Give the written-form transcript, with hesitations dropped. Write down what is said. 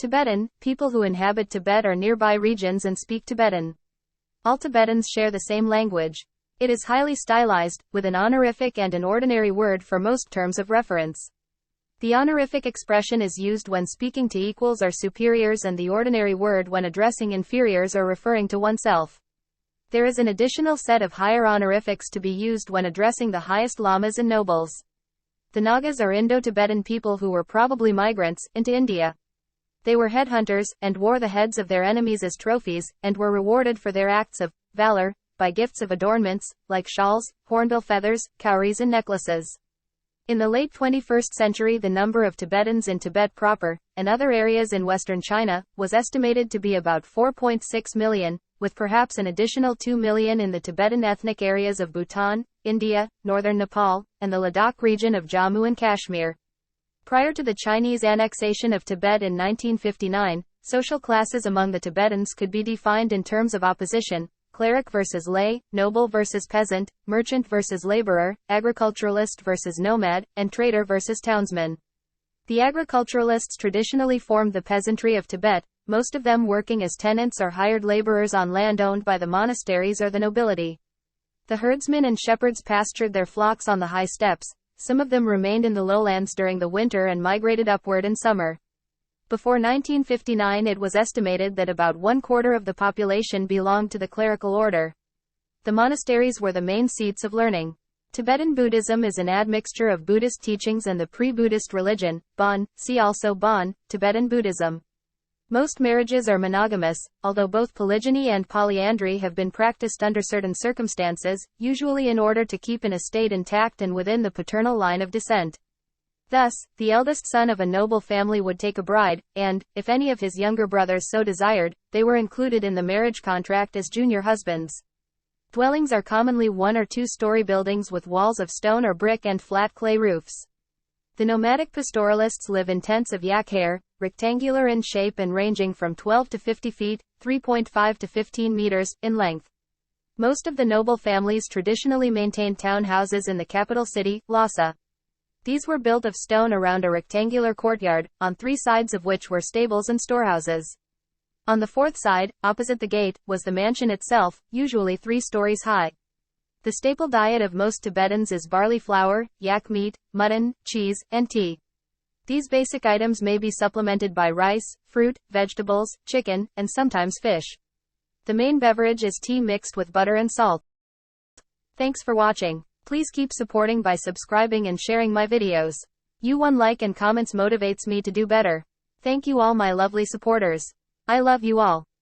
Tibetan, people who inhabit Tibet or nearby regions and speak Tibetan. All Tibetans share the same language. It is highly stylized, with an honorific and an ordinary word for most terms of reference. The honorific expression is used when speaking to equals or superiors and the ordinary word when addressing inferiors or referring to oneself. There is an additional set of higher honorifics to be used when addressing the highest lamas and nobles. The Nagas are Indo-Tibetan people who were probably migrants into India. They were headhunters, and wore the heads of their enemies as trophies, and were rewarded for their acts of valor by gifts of adornments, like shawls, hornbill feathers, cowries and necklaces. In the late 21st century, the number of Tibetans in Tibet proper, and other areas in western China, was estimated to be about 4.6 million, with perhaps an additional 2 million in the Tibetan ethnic areas of Bhutan, India, northern Nepal, and the Ladakh region of Jammu and Kashmir. Prior to the Chinese annexation of Tibet in 1959, social classes among the Tibetans could be defined in terms of opposition: cleric versus lay, noble versus peasant, merchant versus laborer, agriculturalist versus nomad, and trader versus townsman. The agriculturalists traditionally formed the peasantry of Tibet, most of them working as tenants or hired laborers on land owned by the monasteries or the nobility. The herdsmen and shepherds pastured their flocks on the high steppes. Some of them remained in the lowlands during the winter and migrated upward in summer. Before 1959, it was estimated that about 1/4 of the population belonged to the clerical order. The monasteries were the main seats of learning. Tibetan Buddhism is an admixture of Buddhist teachings and the pre-Buddhist religion, Bon, see also Bon, Tibetan Buddhism. Most marriages are monogamous, although both polygyny and polyandry have been practiced under certain circumstances, usually in order to keep an estate intact and within the paternal line of descent. Thus, the eldest son of a noble family would take a bride, and, if any of his younger brothers so desired, they were included in the marriage contract as junior husbands. Dwellings are commonly 1 or 2-story buildings with walls of stone or brick and flat clay roofs. The nomadic pastoralists live in tents of yak hair, rectangular in shape and ranging from 12 to 50 feet, 3.5 to 15 meters, in length. Most of the noble families traditionally maintained townhouses in the capital city, Lhasa. These were built of stone around a rectangular courtyard, on 3 sides of which were stables and storehouses. On the 4th side, opposite the gate, was the mansion itself, usually 3 stories high. The staple diet of most Tibetans is barley flour, yak meat, mutton, cheese, and tea. These basic items may be supplemented by rice, fruit, vegetables, chicken, and sometimes fish. The main beverage is tea mixed with butter and salt. Thanks for watching. Please keep supporting by subscribing and sharing my videos. One like and comments motivates me to do better. Thank you all my lovely supporters. I love you all.